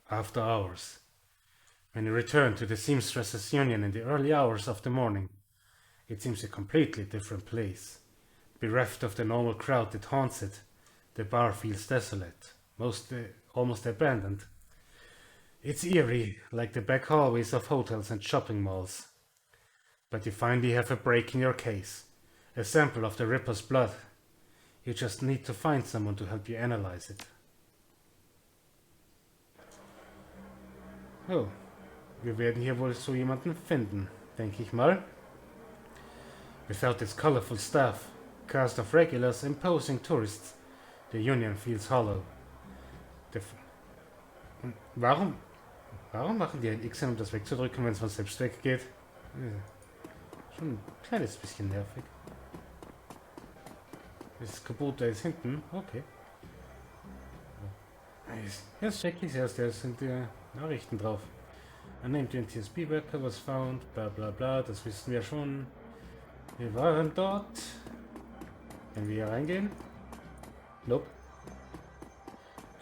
After hours, when you return to the seamstresses' union in the early hours of the morning, it seems a completely different place. Bereft of the normal crowd that haunts it, the bar feels desolate, almost abandoned. It's eerie, like the back hallways of hotels and shopping malls. But you finally have a break in your case, a sample of the Ripper's blood. You just need to find someone to help you analyze it. Oh, wir werden hier wohl so jemanden finden, denke ich mal. Without its colorful staff, cast of regulars, imposing tourists, the Union feels hollow. Warum? Warum machen die ein X, um das wegzudrücken, wenn es von selbst weggeht? Schon ein kleines bisschen nervig. Das Kaputt da ist hinten, okay. Jetzt check ich erst, da sind die Nachrichten drauf. An dem TSB worker was found, bla bla bla, das wissen wir schon. Wir waren dort. Können wir hier reingehen? Nope.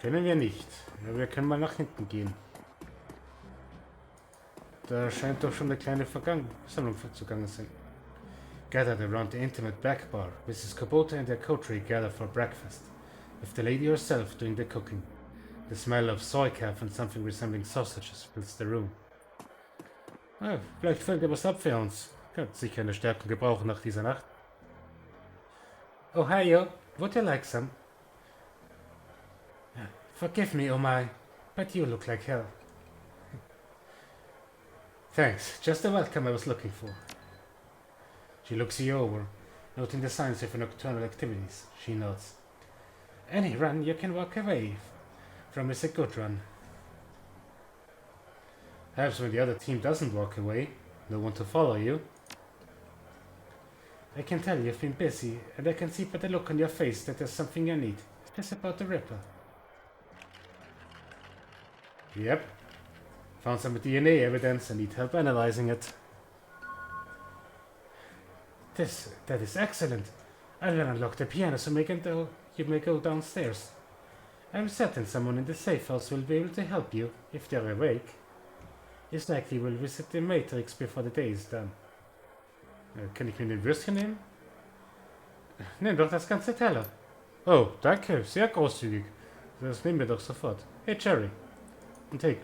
Können wir nicht. Ja, wir können mal nach hinten gehen. Da scheint doch schon eine kleine Versammlung zugange sein. Gathered around the intimate back bar, Mrs. Kubota and their coterie gather for breakfast, with the lady herself doing the cooking. The smell of soy calf and something resembling sausages fills the room. Ah, vielleicht fällt ja was ab für uns. Könnte sicher eine Stärkung gebrauchen nach dieser Nacht. Ohio, would you like some? Forgive me, oh my, but you look like hell. Thanks, just the welcome I was looking for. She looks you over, noting the signs of nocturnal activities. She nods. Any run you can walk away from is a good run. Perhaps when the other team doesn't walk away, no one to follow you. I can tell you've been busy, and I can see by the look on your face that there's something you need. Is this about the Ripper? Yep. Found some DNA evidence and need help analyzing it. That is excellent. I'll unlock the piano so you may go downstairs. I'm certain someone in the safe house will be able to help you, if they're awake. It's likely we'll visit the Matrix before the day is done. Kann ich mir den Würstchen nehmen? Nimm doch das ganze Teller. Oh, danke, sehr großzügig. Das nehmen wir doch sofort. Hey Cherry. Und hey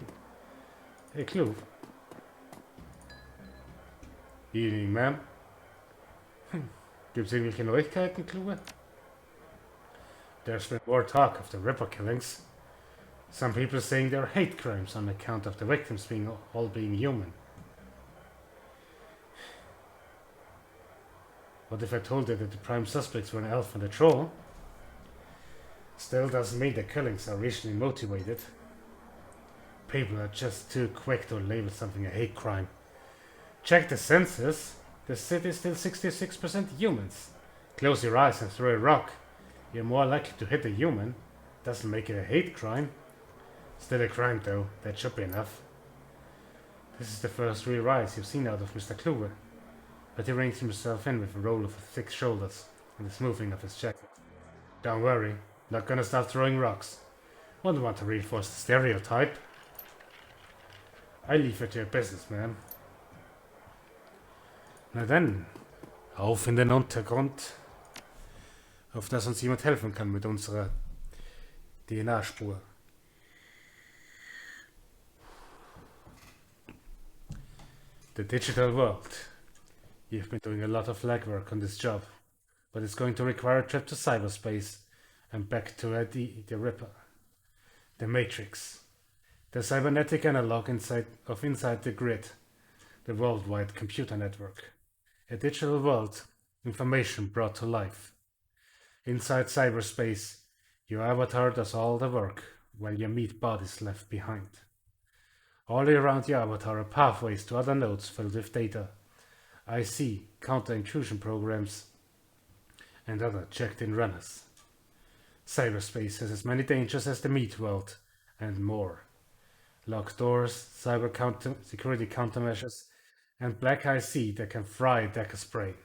Clue. Evening, ma'am. Gibt's irgendwelche Neuigkeiten, Clue? There's been more talk of the Ripper killings. Some people saying they're hate crimes on account of the victims all being human. What if I told you that the prime suspects were an elf and a troll? Still doesn't mean the killings are racially motivated. People are just too quick to label something a hate crime. Check the census. The city is still 66% humans. Close your eyes and throw a rock. You're more likely to hit a human. Doesn't make it a hate crime. Still a crime though, that should be enough. This is the first real rise you've seen out of Mr. Kluge. But he rings himself in with a roll of his thick shoulders and the smoothing of his jacket. Don't worry, not gonna start throwing rocks. Wouldn't want to reinforce the stereotype. I leave it to your business, man. Na dann, auf in den Untergrund, auf das uns jemand helfen kann mit unserer DNA-Spur. The digital world. You've been doing a lot of legwork on this job, but it's going to require a trip to cyberspace and back to the Ripper. The Matrix. The cybernetic analog inside the grid. The worldwide computer network. A digital world, information brought to life. Inside cyberspace, your avatar does all the work, while your meat bodies left behind. All around your avatar are pathways to other nodes filled with data. IC, counter-intrusion programs, and other checked-in runners. Cyberspace has as many dangers as the meat world, and more. Locked doors, security countermeasures, and black IC that can fry a Decker's brain.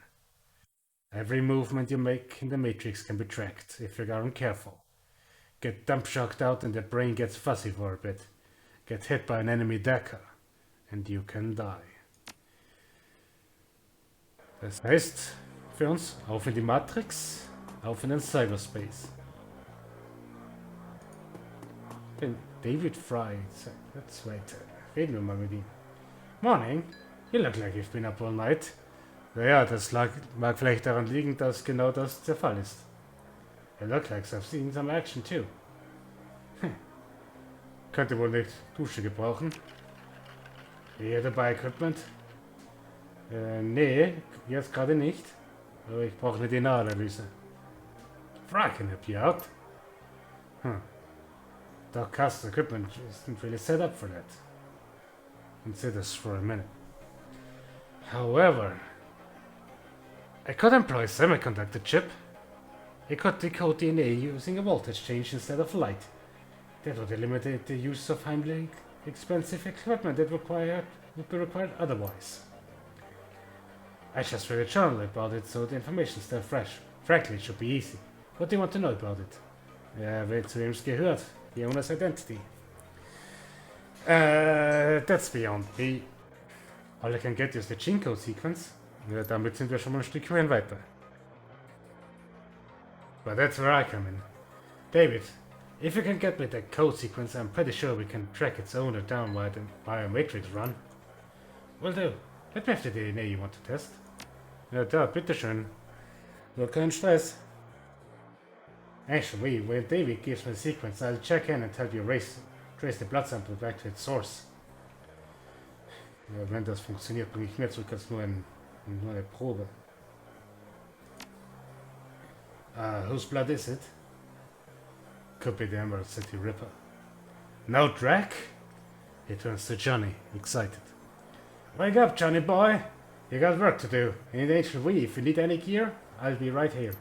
Every movement you make in the Matrix can be tracked if you aren't careful. Get dump shocked out and the brain gets fuzzy for a bit. get hit by an enemy decker and you can die. Das heißt für uns, auf in die Matrix, auf in den Cyberspace. Bin David Fry, that's right. Reden wir mal mit ihm. Morning, you look like you've been up all night. Naja, das mag vielleicht daran liegen, dass genau das der Fall ist. You look like I've seen some action too. Könnte wohl nicht Dusche gebrauchen. Hier dabei Equipment? Nee, jetzt gerade nicht. Aber ich brauche eine DNA-Analyse. Fry can help you out. Doc Cast equipment isn't really set up for that. Consider this for a minute. However, I could employ a semiconductor chip. It could decode DNA using a voltage change instead of light. That would eliminate the use of highly expensive equipment that would be required otherwise. I just read a journal about it, so the information's still fresh. Frankly, it should be easy. What do you want to know about it? Wer zu wem's gehört? The owner's identity. That's beyond me. All I can get is the gene code sequence. Ja, damit sind wir schon mal ein Stückchen weiter. But that's where I come in. David, if you can get me the code sequence, I'm pretty sure we can track its owner down via a matrix run. Will do. Let me have the DNA you want to test. Ja, da, bitteschön. Nur kein Stress. Actually, when David gives me the sequence, I'll check in and help you trace the blood sample back to its source. Ja, wenn das funktioniert, bringe ich mehr zurück als nur eine Probe. Whose blood is it? Could be the Emerald City Ripper. No Drac? He turns to Johnny, excited. Wake up, Johnny boy! You got work to do. In Ancient We, if you need any gear, I'll be right here.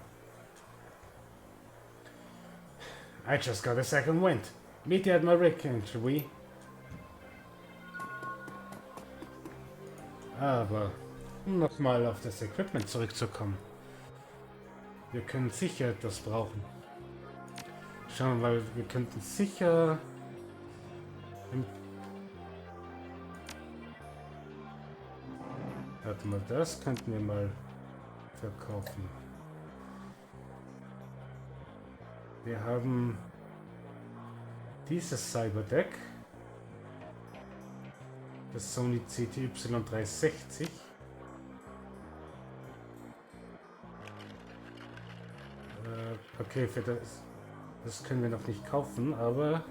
I just got a second wind. Meet you at my rig, Ancient We. Aber, um nochmal auf das Equipment zurückzukommen. Wir können sicher etwas brauchen. Schauen wir mal, wir könnten sicher... Warte mal, das könnten wir mal verkaufen. Wir haben dieses Cyberdeck. Das Sony CTY360. Okay, für das können wir noch nicht kaufen, aber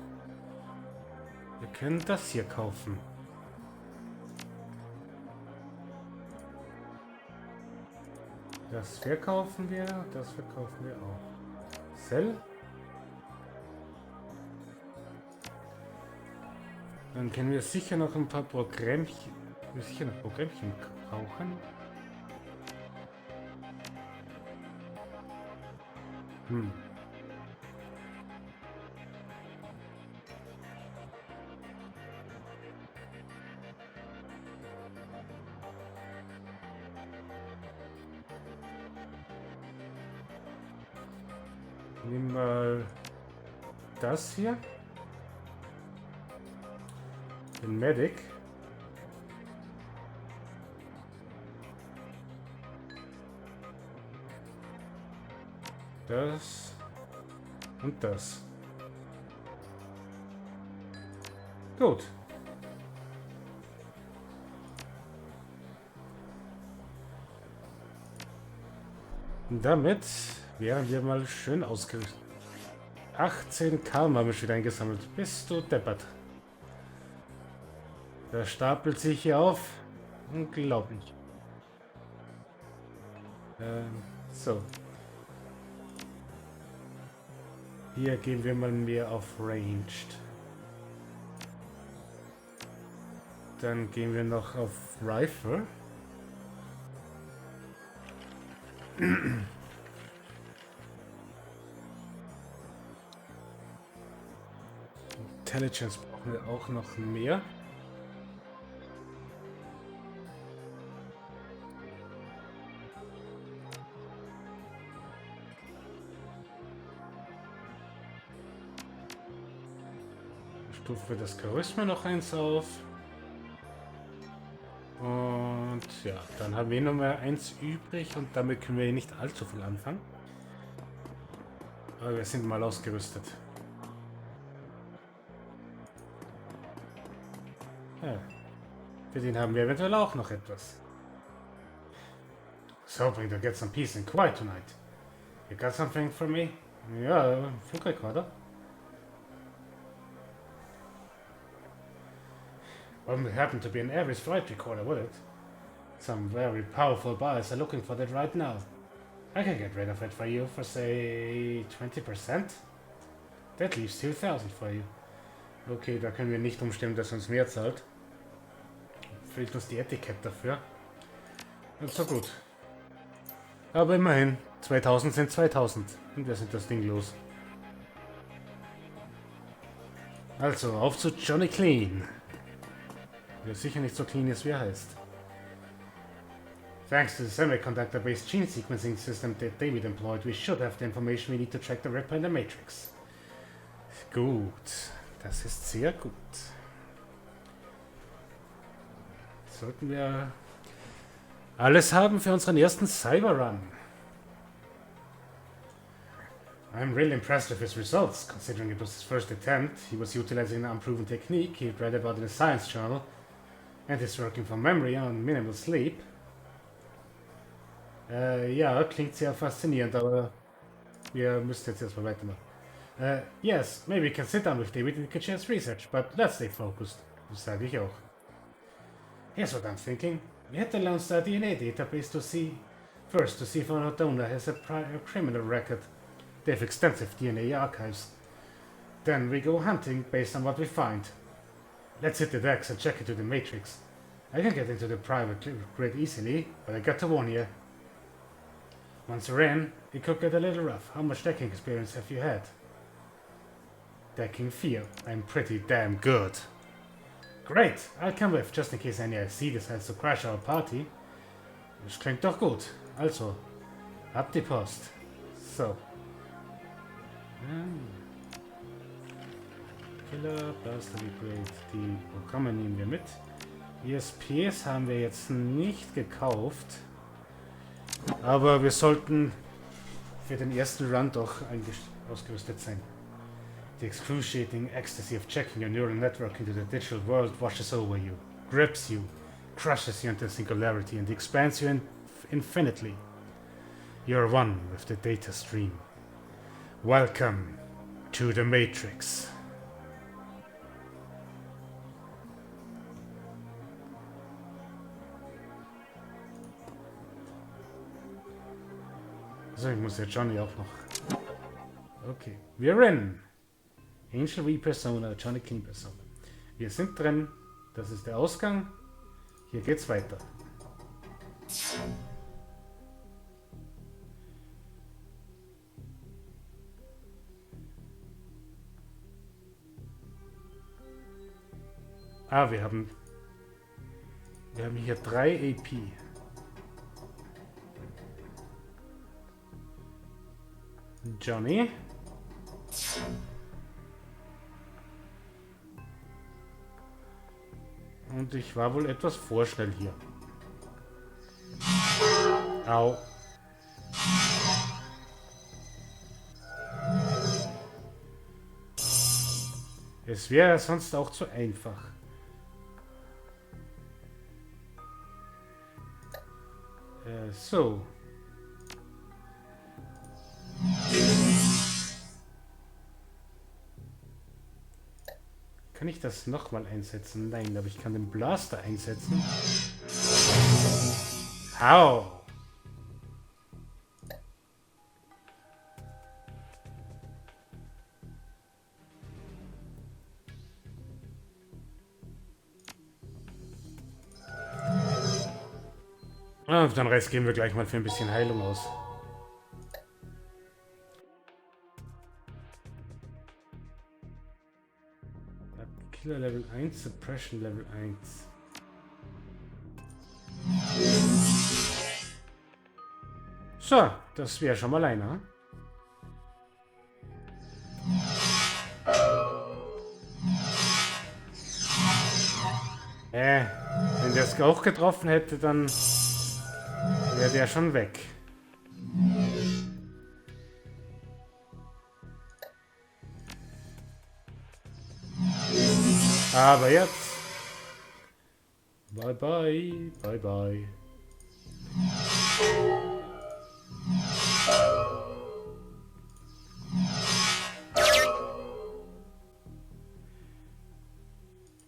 wir können das hier kaufen. Das verkaufen wir auch. Sell. Dann können wir sicher noch ein paar Programmchen brauchen. Nimm mal das hier. Den Medic. Das und das. Gut. Und damit wären wir mal schön ausgerüstet. 18 Karma habe ich wieder eingesammelt. Bist du deppert. Der stapelt sich hier auf. Unglaublich. So. Hier gehen wir mal mehr auf Ranged. Dann gehen wir noch auf Rifle. Intelligence brauchen wir auch noch mehr. stufen wir das Gerüst mal noch eins auf. Und ja, dann haben wir nur mehr eins übrig und damit können wir nicht allzu viel anfangen. Aber wir sind mal ausgerüstet. Ja, für den haben wir eventuell auch noch etwas. So, hoping to get some peace and quiet tonight. You got something for me? Ja, Flugrekorder. Wouldn't happen to be an average flight recorder, would it? Some very powerful buyers are looking for that right now. I can get rid of it for you for, say, 20%? That leaves 2000 for you. Okay, da können wir nicht umstimmen, dass uns mehr zahlt. Fehlt uns die Etikette dafür. Und so gut. Aber immerhin, 2000 sind 2000. Und wir sind das Ding los. Also, auf zu Johnny Clean. Der sicher nicht so clean ist, wie er heißt. Thanks to the semiconductor-based gene sequencing system that David employed, we should have the information we need to track the Ripper in the Matrix. Gut, das ist sehr gut. Sollten wir alles haben für unseren ersten Cyberrun. I'm really impressed with his results, considering it was his first attempt. He was utilizing an unproven technique he'd read about in a science journal, and is working from memory on minimal sleep. Ja, klingt sehr faszinierend, aber wir müssen jetzt erstmal weitermachen. Yes, maybe we can sit down with David and we can share his research, but let's stay focused. Das sage ich auch. Here's what I'm thinking. We had to launch the DNA database to see if our donor has a prior criminal record. They have extensive DNA archives. Then we go hunting based on what we find. Let's hit the decks and check into the Matrix. I can get into the private grid easily, but I got to warn you. Once you're in, it could get a little rough. How much decking experience have you had? Decking fear. I'm pretty damn good. Great, I'll come with, just in case any IC decides to crash our party. Das klingt doch gut. Also, ab die Post. So. Killer, Blaster Upgrade, die Programme nehmen wir mit. ESPs haben wir jetzt nicht gekauft. Aber wir sollten für den ersten Run doch ausgerüstet sein. The excruciating ecstasy of checking your neural network into the digital world washes over you, grips you, crushes you into singularity, and expands you infinitely. You're one with the data stream. Welcome to the Matrix. So, ich muss jetzt Johnny auch noch. Okay, wir in. Angel V Persona, Johnny Clean Persona. Wir sind drin. Das ist der Ausgang. Hier geht's weiter. Ah, wir haben hier 3 AP. Johnny. Und ich war wohl etwas vorschnell hier. Au. Es wäre sonst auch zu einfach. So. Kann ich das nochmal einsetzen? Nein, aber ich kann den Blaster einsetzen. Au! Und dann gehen wir gleich mal für ein bisschen Heilung aus. Killer Level 1, Suppression Level 1. So, das wäre schon mal einer. Wenn der es auch getroffen hätte, dann wäre der schon weg. Aber jetzt. Bye bye, bye bye.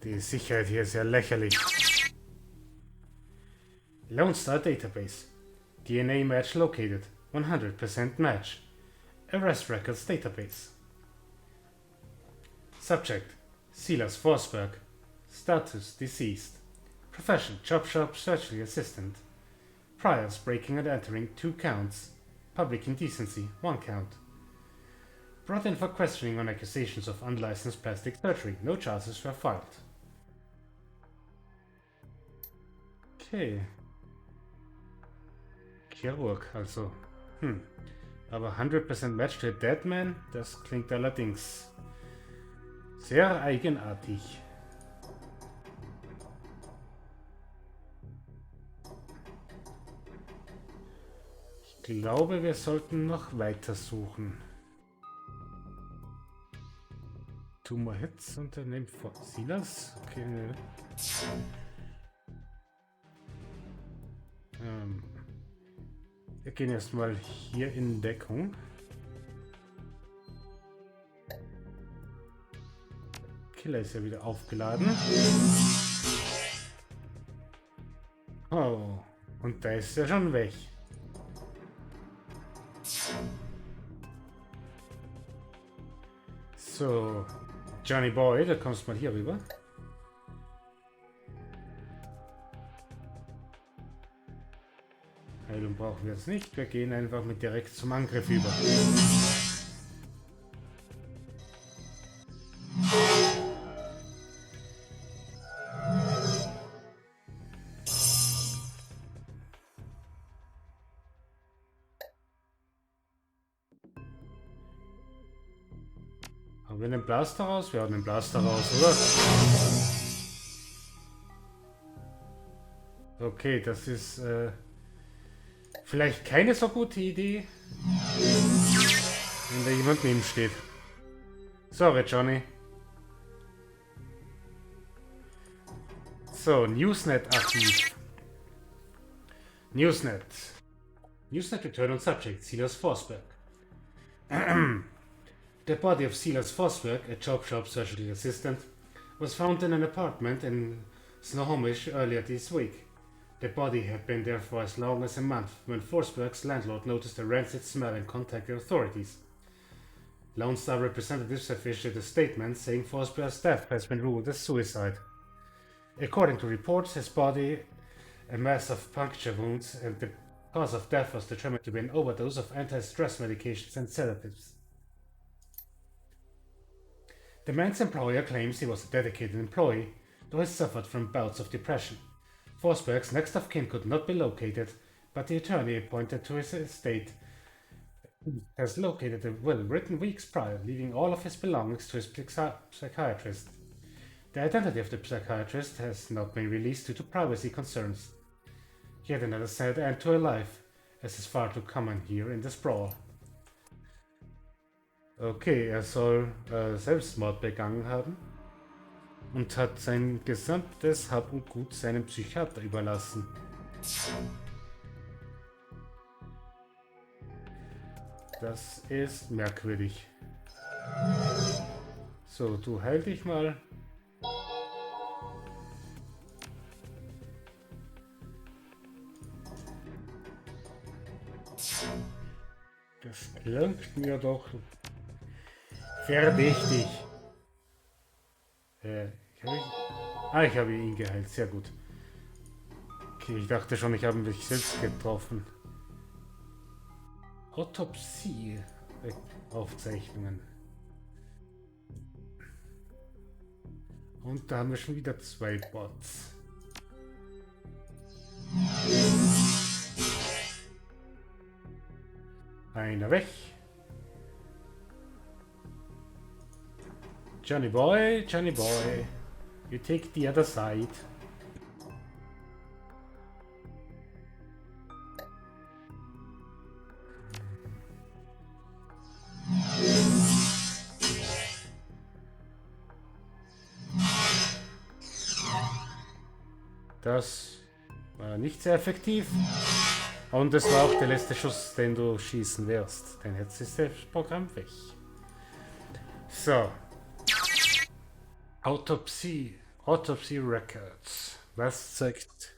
Die Sicherheit hier ist ja lächerlich. Lone Star Database. DNA match located. 100% match. Arrest records database. Subject. Silas Forsberg. Status deceased. Profession chop shop surgery assistant. Priors breaking and entering 2 counts. Public indecency 1 count. Brought in for questioning on accusations of unlicensed plastic surgery. No charges were filed. Okay. Chirurg, also. Aber 100% Match to a Dead Man, das klingt allerdings sehr eigenartig. Ich glaube, wir sollten noch weiter suchen. 2 more hits und dann nimmt vor Silas. Okay, ne. Wir gehen erstmal hier in Deckung. Killer ist ja wieder aufgeladen. Oh, und da ist er schon weg. So, Johnny Boy, da kommst du mal hier rüber. Heilung brauchen wir jetzt nicht. Wir gehen einfach mit direkt zum Angriff über. Haben wir einen Blaster raus? Wir haben einen Blaster raus, oder? Okay, das ist vielleicht keine so gute Idee, wenn da jemand neben steht. Sorry, Johnny. So, Newsnet aktiv. Newsnet. Newsnet return on subject, Silas Forsberg. The body of Silas Forsberg, a chop shop surgical assistant, was found in an apartment in Snohomish earlier this week. The body had been there for as long as a month when Forsberg's landlord noticed a rancid smell and contacted authorities. Lone Star representatives have issued a statement saying Forsberg's death has been ruled as suicide. According to reports, his body, a mass of puncture wounds, and the cause of death was determined to be an overdose of anti-stress medications and sedatives. The man's employer claims he was a dedicated employee, though he suffered from bouts of depression. Forsberg's next of kin could not be located, but the attorney appointed to his estate has located a will written weeks prior, leaving all of his belongings to his psychiatrist. The identity of the psychiatrist has not been released due to privacy concerns. Yet another sad end to a life, as is far too common here in the sprawl. Okay, soll Selbstmord begangen haben und hat sein gesamtes Hab und Gut seinem Psychiater überlassen. Das ist merkwürdig. So, du heil dich mal. Das klingt mir doch verdächtig. Ich habe ihn geheilt, sehr gut. Okay, ich dachte schon, ich habe mich selbst getroffen. Autopsie Aufzeichnungen. Und da haben wir schon wieder 2 Bots. Einer weg. Johnny Boy, you take the other side. Das war nicht sehr effektiv. Und es war auch der letzte Schuss, den du schießen wirst. Denn jetzt ist das Programm weg. So. Autopsie. Autopsie Records. Was zeigt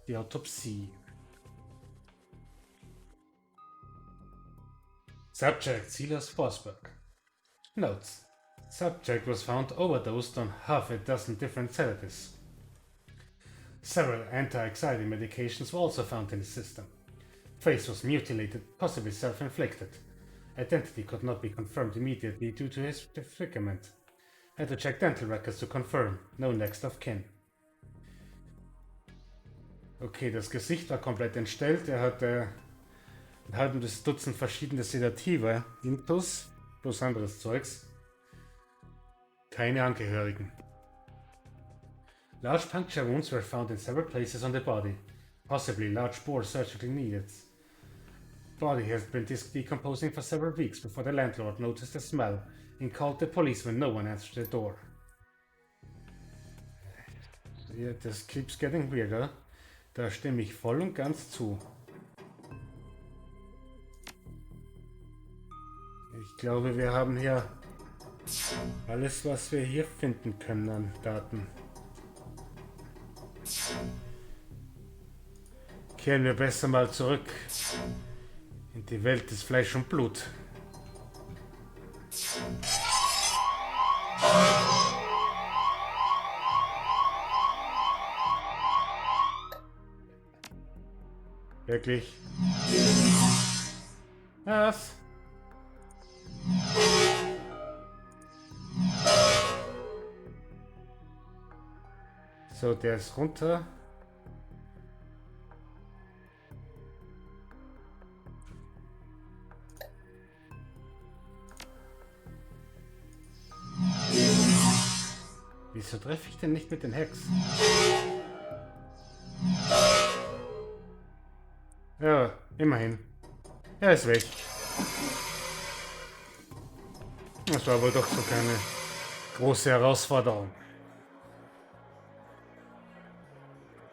die Autopsie? Subject, Silas Forsberg. Notes. Subject was found overdosed on half a dozen different sedatives. Several anti-anxiety medications were also found in the system. Face was mutilated, possibly self-inflicted. Identity could not be confirmed immediately due to his disfigurement. Had to check dental records to confirm. No next of kin. Okay, das Gesicht war komplett entstellt. Er hatte ein halbes Dutzend verschiedene Sedative, Intus, plus anderes Zeugs. Keine Angehörigen. Large puncture wounds were found in several places on the body, possibly large bore surgically needed. Body has been decomposing for several weeks before the landlord noticed the smell and called the police when no one answered the door. Yeah, this keeps getting weirder. Da stimme ich voll und ganz zu. Ich glaube, wir haben hier alles, was wir hier finden können an Daten. Kehren wir besser mal zurück in die Welt des Fleisch und Blut. Wirklich? Was? So, der ist runter. Wieso treffe ich denn nicht mit den Hex? Ja, immerhin. Er ist weg. Das war wohl doch so keine große Herausforderung.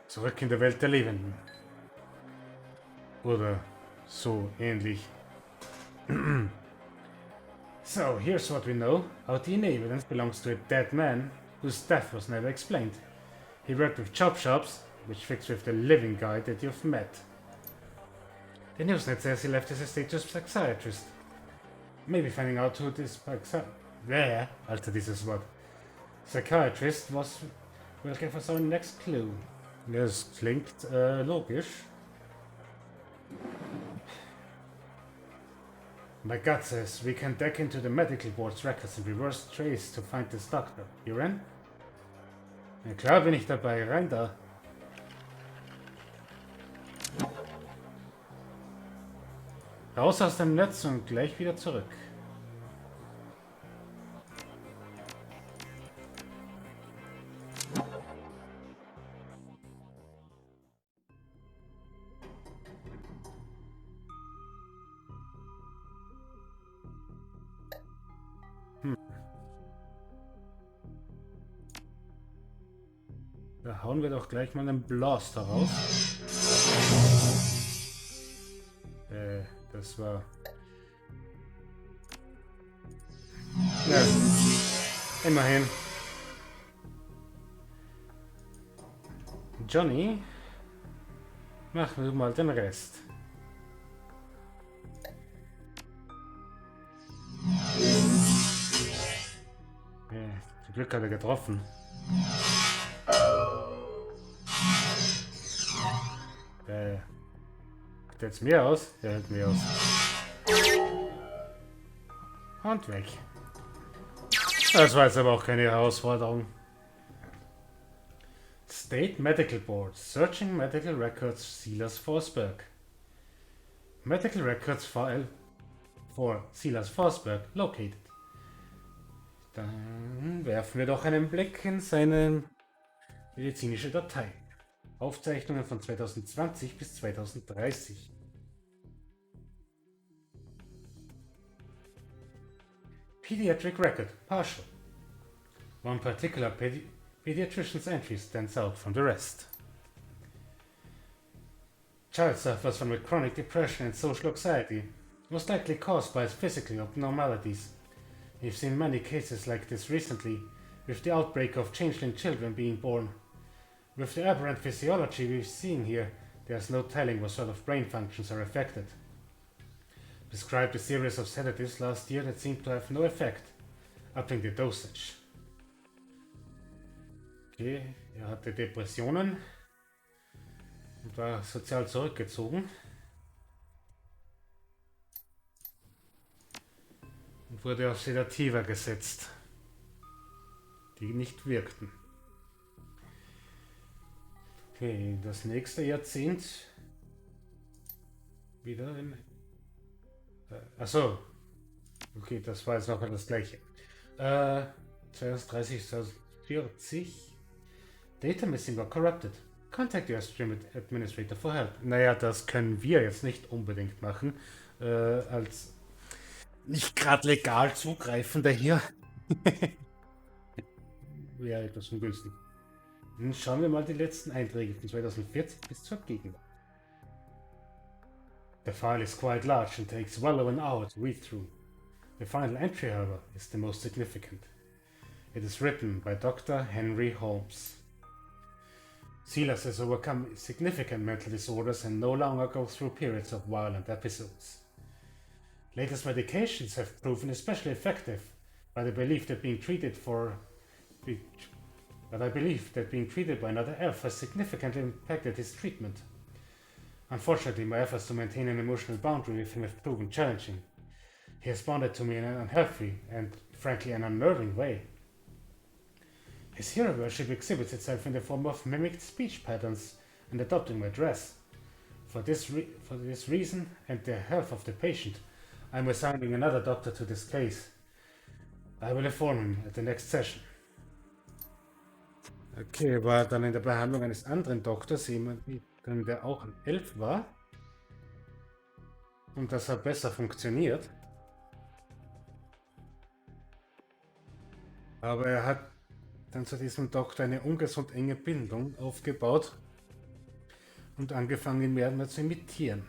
Zurück in der Welt der Lebenden. Oder so ähnlich. So, here's what we know. Our DNA evidence belongs to a dead man whose death was never explained. He worked with chop shops, which fits with the living guy that you've met. The Newsnet says he left his estate to a psychiatrist. Maybe finding out who this Alter, dieses Wort. Psychiatrist was will give us our next clue. Das klingt logisch. My gut says we can deck into the medical board's records and reverse trace to find this doctor. You in? Ja klar bin ich dabei, rein da. Raus aus dem Netz und gleich wieder zurück. Da hauen wir doch gleich mal einen Blaster raus. Das war... Ja, immerhin. Johnny, mach du mal den Rest. Zum Glück hat er getroffen. Hält jetzt mehr aus? Er hält mehr aus. Und weg. Das war jetzt aber auch keine Herausforderung. State Medical Board. Searching Medical Records Silas Forsberg. Medical Records File for Silas Forsberg located. Dann werfen wir doch einen Blick in seine medizinische Datei. Aufzeichnungen von 2020 bis 2030. Pediatric record, partial. One particular pediatrician's entry stands out from the rest. Child suffers from a chronic depression and social anxiety, most likely caused by physical abnormalities. We've seen many cases like this recently, with the outbreak of changeling children being born. With the aberrant physiology we've seen here, there's no telling what sort of brain functions are affected. Prescribed a series of sedatives last year that seemed to have no effect, upping the dosage. Okay, hatte Depressionen und war sozial zurückgezogen und wurde auf Sedativa gesetzt, die nicht wirkten. Okay, das nächste Jahrzehnt wieder in... achso, okay, das war jetzt noch das gleiche. 2030, 2040. Data missing or corrupted. Contact your Stream Administrator for help. Naja, das können wir jetzt nicht unbedingt machen. Als nicht gerade legal Zugreifender hier. Wäre etwas ungünstig. Schauen wir mal die letzten Einträge von 2040 bis zur Gegenwart. The file is quite large and takes well over an hour to read through. The final entry, however, is the most significant. It is written by Dr. Henry Holmes. Silas has overcome significant mental disorders and no longer goes through periods of violent episodes. Latest medications have proven especially effective, but I believe that being treated by another elf has significantly impacted his treatment. Unfortunately, my efforts to maintain an emotional boundary with him have proven challenging. He has bonded to me in an unhealthy and, frankly, an unnerving way. His hero worship exhibits itself in the form of mimicked speech patterns and adopting my dress. For this reason and the health of the patient, I am assigning another doctor to this case. I will inform him at the next session. Okay, war dann in der Behandlung eines anderen Doktors jemand, der auch ein Elf war. Und das hat besser funktioniert. Aber er hat dann zu diesem Doktor eine ungesund enge Bindung aufgebaut und angefangen, ihn mehr und mehr zu imitieren.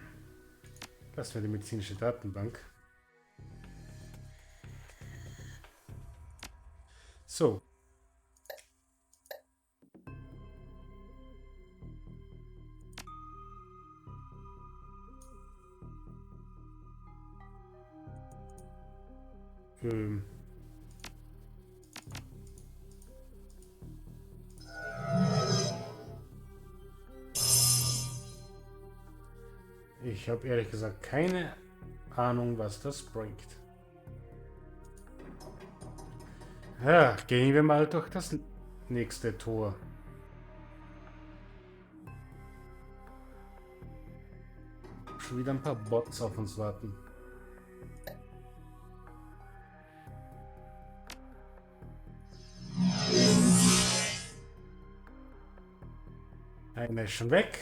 Das wäre die medizinische Datenbank. So. Ich habe ehrlich gesagt keine Ahnung, was das bringt. Ja, gehen wir mal durch das nächste Tor. Schon wieder ein paar Bots auf uns warten. Einer ist schon weg.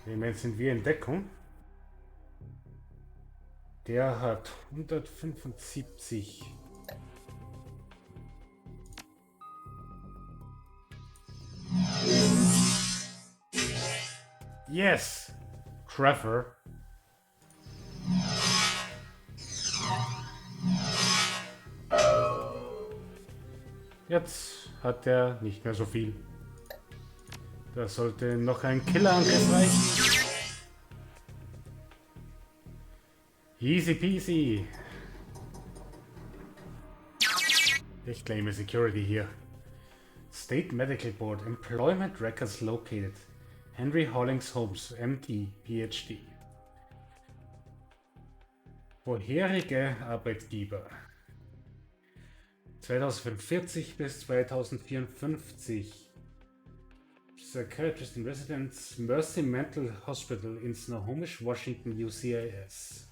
Im Moment sind wir in Deckung. Der hat 175. Yes! Treffer. Jetzt hat er nicht mehr so viel. Da sollte noch ein Killerangriff reichen. Easy peasy. Ich claim security hier. State Medical Board. Employment Records located. Henry Hollings Holmes, MD, PhD. Vorherige Arbeitgeber. 2045 bis 2054. Psychiatrist in Residence, Mercy Mental Hospital in Snohomish, Washington, UCIS.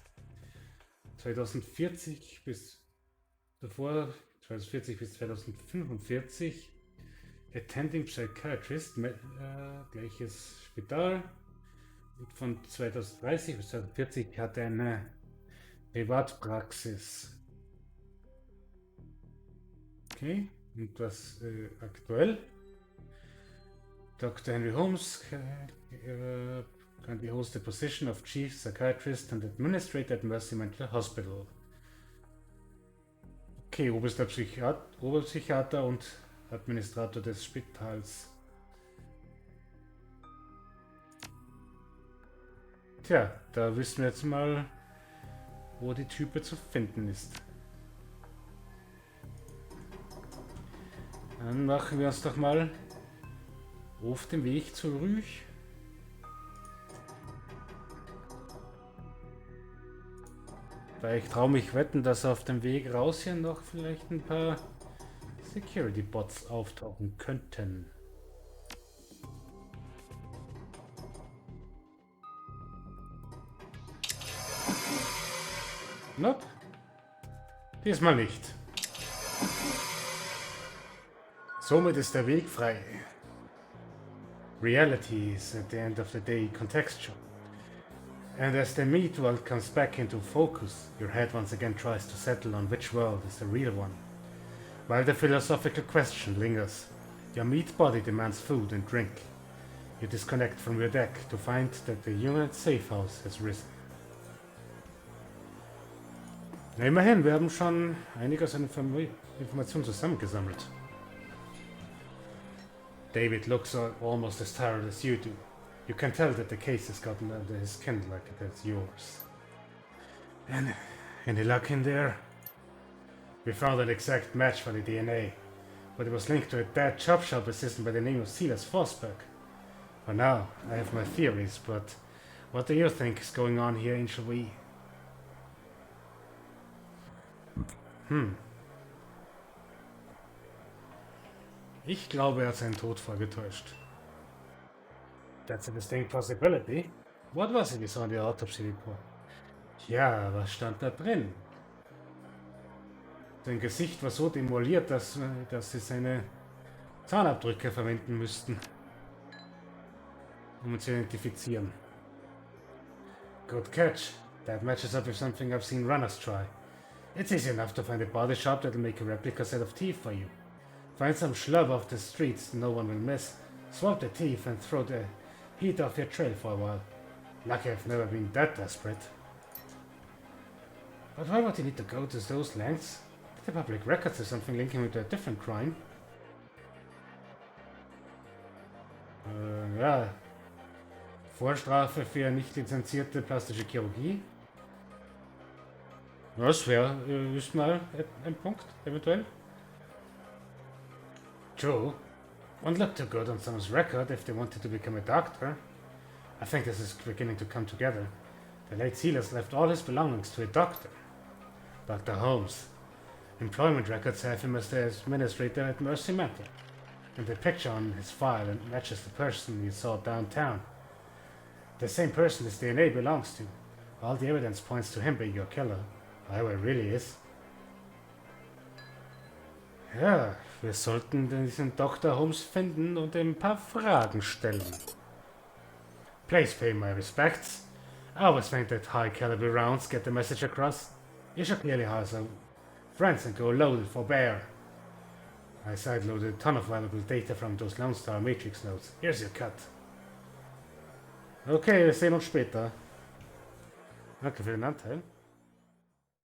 2040 bis 2045, Attending Psychiatrist, gleiches Spital. Und von 2030 bis 2040 hat er eine Privatpraxis. Okay, und was aktuell? Dr. Henry Holmes currently holds the position of Chief Psychiatrist and Administrator at Mercy Mental Hospital. Okay, Oberpsychiater und Administrator des Spitals. Tja, da wissen wir jetzt mal, wo die Type zu finden ist. Dann machen wir uns doch mal auf den Weg zurück. Weil ich traue mich wetten, dass auf dem Weg raus hier noch vielleicht ein paar Security Bots auftauchen könnten. Nope. Diesmal nicht. Somit ist der Weg frei. Reality is at the end of the day contextual. And as the meat world comes back into focus, your head once again tries to settle on which world is the real one. While the philosophical question lingers, your meat body demands food and drink. You disconnect from your deck to find that the human safe house has risen. Na, immerhin, wir haben schon einiges an Informationen zusammengesammelt. David looks almost as tired as you do. You can tell that the case has gotten under his skin like it has yours. And any luck in there? We found an exact match for the DNA, but it was linked to a dead chop shop assistant by the name of Silas Forsberg. For now, I have my theories, but what do you think is going on here, Angel Wee? Ich glaube, er hat seinen Tod vorgetäuscht. That's a distinct possibility. What was it you saw in the autopsy report? Ja, was stand da drin? Sein Gesicht war so demoliert, dass sie seine Zahnabdrücke verwenden müssten, um ihn zu identifizieren. Good catch. That matches up with something I've seen runners try. It's easy enough to find a body shop that'll make a replica set of teeth for you. Find some schlub off the streets no one will miss, swap the teeth and throw the heat off your trail for a while. Lucky I've never been that desperate. But why would he need to go to those lengths? The public records have something linking him to a different crime. Ja. Vorstrafe für nicht lizenzierte plastische Chirurgie. Das wäre mal ein Punkt, eventuell. True. Won't look too good on someone's record if they wanted to become a doctor. I think this is beginning to come together. The late Silas left all his belongings to a doctor. Dr. Holmes. Employment records have him as the administrator at Mercy Mental. And the picture on his file matches the person you saw downtown. The same person his DNA belongs to. All the evidence points to him being your killer. Whoever it really is. Ja, wir sollten diesen Dr. Holmes finden und ihm ein paar Fragen stellen. Please pay my respects. I always think that high caliber rounds get the message across. You should clearly hire some friends and go loaded for bear. I sideloaded a ton of valuable data from those Lone Star Matrix notes. Here's your cut. Okay, wir sehen uns später. Danke für den Anteil.